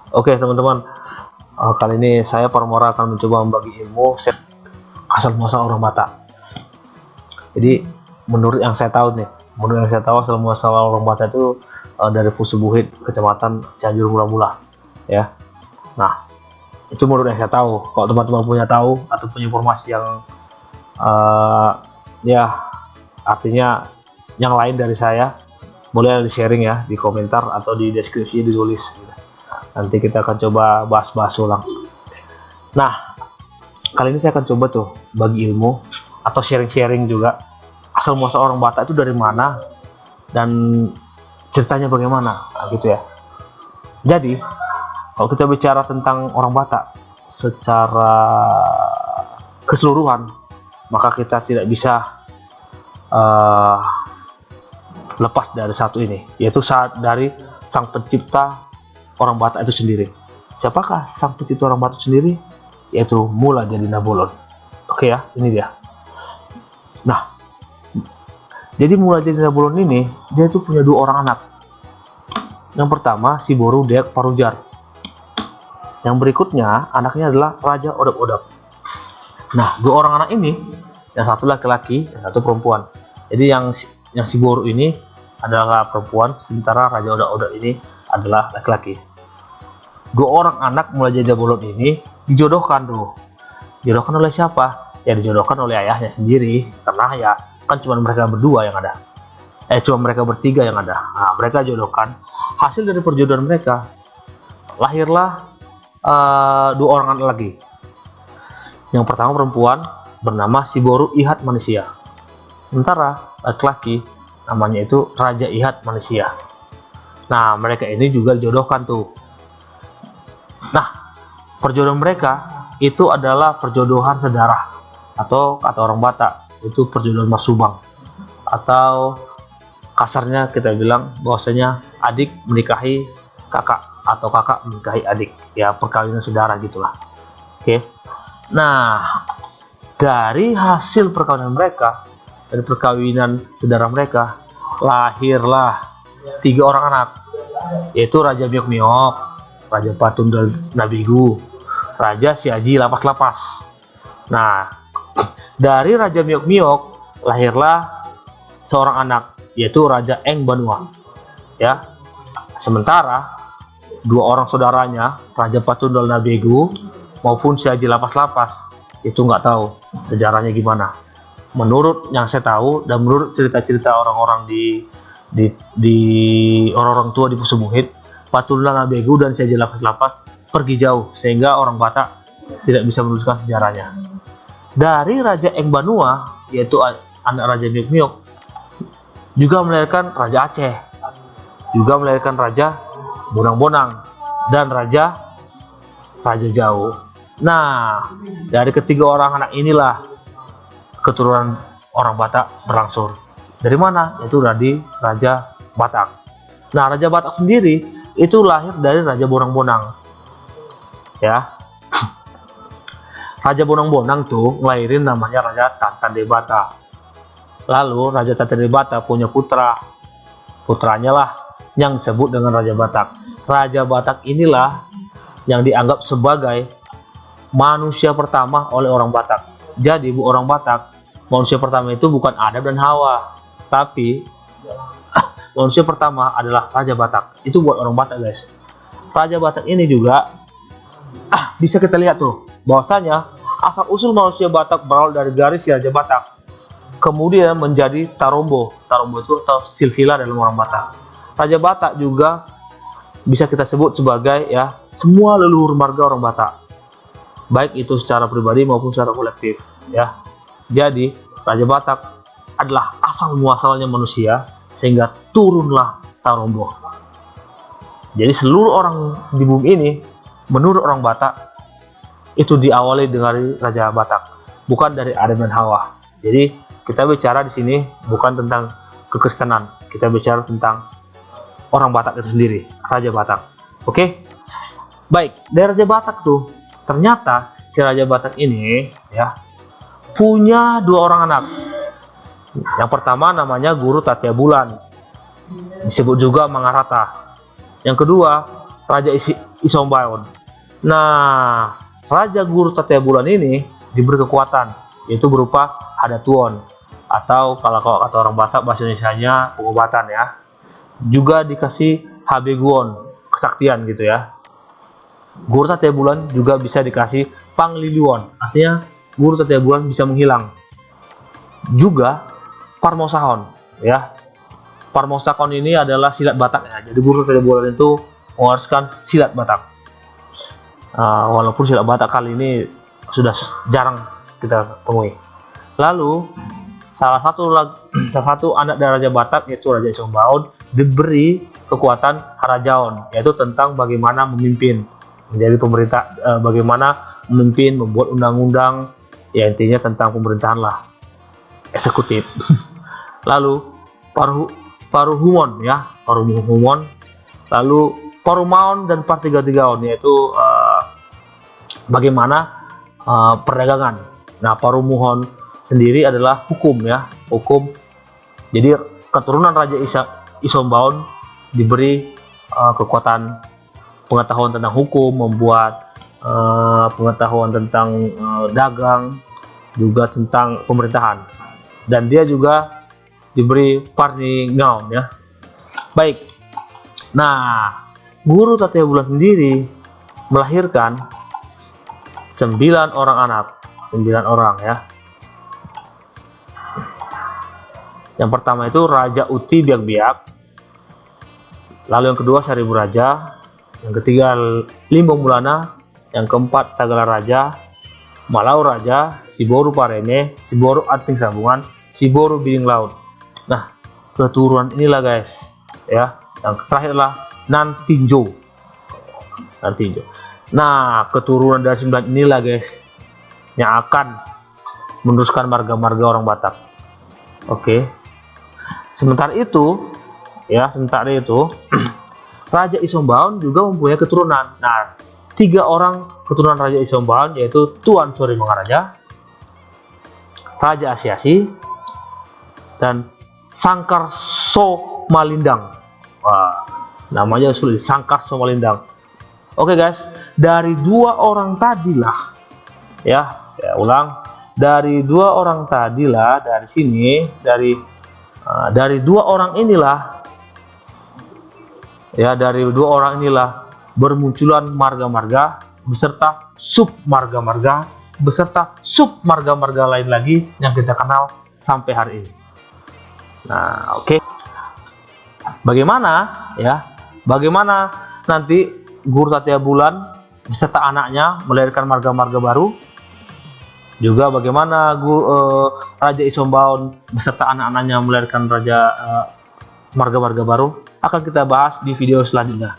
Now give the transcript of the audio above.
Oke teman-teman, kali ini saya Parmora akan mencoba membagi ilmu asal muasal orang Batak. Jadi menurut yang saya tahu asal muasal orang Batak itu dari Pusubuhit, Kecamatan Cianjur Mula-Mula, ya. Nah, itu menurut yang saya tahu. Kalau teman-teman punya tahu atau punya informasi yang ya artinya yang lain dari saya, boleh di sharing ya di komentar atau di deskripsi ditulis. Nanti kita akan coba bahas-bahas ulang. Nah, kali ini saya akan coba tuh bagi ilmu atau sharing-sharing juga asal muasal orang Batak itu dari mana dan ceritanya bagaimana, gitu ya. Jadi, kalau kita bicara tentang orang Batak secara keseluruhan, maka kita tidak bisa lepas dari satu ini, yaitu dari sang pencipta orang Batak itu sendiri. Siapakah sang pencipta orang Batak sendiri? Yaitu Mula Jadi Nabolon. Oke ya, ini dia. Nah, jadi Mula Jadi Nabolon ini dia itu punya dua orang anak. Yang pertama si Boru Deak Parujar. Yang berikutnya anaknya adalah Raja Odap-Odap. Nah, dua orang anak ini, yang satu laki-laki, yang satu perempuan. Jadi yang si Boru ini adalah perempuan, sementara Raja Odap-Odap ini adalah laki-laki. Dua orang anak Mula Jadi Nabolon ini dijodohkan tuh. Dijodohkan oleh siapa? Ya dijodohkan oleh ayahnya sendiri, karena ya kan cuma mereka berdua yang ada. Cuma mereka bertiga yang ada. Nah, mereka jodohkan. Hasil dari perjodohan mereka lahirlah dua orang anak lagi. Yang pertama perempuan bernama si Boru Ihat Manusia. Sementara laki-laki namanya itu Raja Ihat Manusia. Nah, mereka ini juga dijodohkan tuh. Nah, perjodohan mereka itu adalah perjodohan sedarah, atau kata orang Batak itu perjodohan masubang, atau kasarnya kita bilang bahwasanya adik menikahi kakak atau kakak menikahi adik, ya perkawinan saudara gitulah. Oke. Nah, dari hasil perkawinan mereka, dari perkawinan saudara mereka, lahirlah tiga orang anak, yaitu Raja Miok Miok, Raja Patundal Nabigu, Raja Siaji Lapas Lapas. Nah, dari Raja Miok Miok lahirlah seorang anak, yaitu Raja Eng Banua. Ya, sementara dua orang saudaranya, Raja Patundal Nabigu maupun Siaji Lapas Lapas, itu nggak tahu sejarahnya gimana. Menurut yang saya tahu dan menurut cerita-cerita orang-orang di orang-orang tua di Pusubuhit, Patundal Nabigu dan Siaji Lapas Lapas pergi jauh sehingga orang Batak tidak bisa menuliskan sejarahnya. Dari Raja Eng Banua, yaitu anak Raja Miok Miok, juga melahirkan Raja Aceh, juga melahirkan Raja Bonang Bonang dan Raja Jau. Nah, dari ketiga orang anak inilah keturunan orang Batak berangsur. Dari mana? Yaitu dari Raja Batak. Nah, Raja Batak sendiri itu lahir dari Raja Bonang Bonang. Ya. Raja Bonang Bonang tuh ngelahirin namanya Raja Tatan Debata. Lalu Raja Tatan Debata punya putra. Putranya lah yang disebut dengan Raja Batak. Raja Batak inilah yang dianggap sebagai manusia pertama oleh orang Batak. Jadi bu orang Batak, manusia pertama itu bukan Adam dan Hawa, tapi manusia pertama adalah Raja Batak. Itu buat orang Batak, guys. Raja Batak ini juga bisa kita lihat tuh bahwasanya asal usul manusia Batak berawal dari garis Raja Batak, kemudian menjadi Tarombo. Tarombo itu atau silsilah dalam orang Batak. Raja Batak juga bisa kita sebut sebagai ya semua leluhur marga orang Batak, baik itu secara pribadi maupun secara kolektif. Ya, jadi Raja Batak adalah asal muasalnya manusia, sehingga turunlah Tarombo. Jadi seluruh orang di bumi ini, menurut orang Batak, itu diawali dari Raja Batak, bukan dari Adam dan Hawa. Jadi kita bicara di sini bukan tentang kekristenan, kita bicara tentang orang Batak itu sendiri, Raja Batak. Oke, baik. Dari Raja Batak tuh, ternyata si Raja Batak ini ya punya dua orang anak. Yang pertama namanya Guru Tatya Bulan, disebut juga Mangarata. Yang kedua Raja Isombaon. Nah, Raja Guru Satya Bulan ini diberi kekuatan, yaitu berupa Hadatuon, atau kalau kata orang Batak bahasa Indonesianya pengobatan ya. Juga dikasih Habeguon, kesaktian gitu ya. Guru Satya Bulan juga bisa dikasih Pangliliwon, artinya Guru Satya Bulan bisa menghilang. Juga Parmosahon ya. Parmosahon ini adalah silat Batak ya. Jadi Guru Satya Bulan itu mewariskan silat Batak. Walaupun silat Batak kali ini sudah jarang kita temui. Lalu salah satu anak dari Raja Batak, yaitu Raja Isombaon, diberi kekuatan Harajaon, yaitu tentang bagaimana memimpin, menjadi pemerintah, bagaimana memimpin, membuat undang-undang, ya intinya tentang pemerintahan lah, eksekutif. Lalu Paruhumon ya, Paruhumon. Lalu Parumaon dan Partigatigaon, yaitu bagaimana perdagangan. Nah, Parumuhon sendiri adalah hukum ya, hukum. Jadi keturunan Raja Isombaon diberi kekuatan pengetahuan tentang hukum, membuat pengetahuan tentang dagang, juga tentang pemerintahan. Dan dia juga diberi Parningaon ya. Baik. Nah, Guru Satya Bulan sendiri melahirkan 9 orang anak, 9 orang ya. Yang pertama itu Raja Uti Biak-Biak, lalu yang kedua Seribu Raja, yang ketiga Limbong Bulana, yang keempat Sagala Raja, Malau Raja, Siboru Parene, Siboru Ating Sambungan, Siboru Biding Laut. Nah, keturunan inilah guys ya. Yang terakhir adalah Nantinjo. Nah, keturunan dari 9 inilah guys yang akan meneruskan marga-marga orang Batak. Oke. Sementara itu Raja Isombaon juga mempunyai keturunan. Nah, 3 orang keturunan Raja Isombaon, yaitu Tuan Sori Mangaraja, Raja Asiasi, dan Sangkar Somalindang. Wah, namanya sulit, Sangkar Somalindang. Oke guys, dari 2 orang tadilah ya, saya ulang, dari 2 orang tadilah, dari sini, dari 2 orang inilah ya, dari 2 orang inilah bermunculan marga-marga beserta sub marga-marga beserta sub marga-marga lain lagi yang kita kenal sampai hari ini. Nah, oke. Bagaimana nanti Guru Satya Bulan beserta anaknya melahirkan marga-marga baru? Juga bagaimana Raja Isombaon beserta anak-anaknya melahirkan marga-marga baru? Akan kita bahas di video selanjutnya.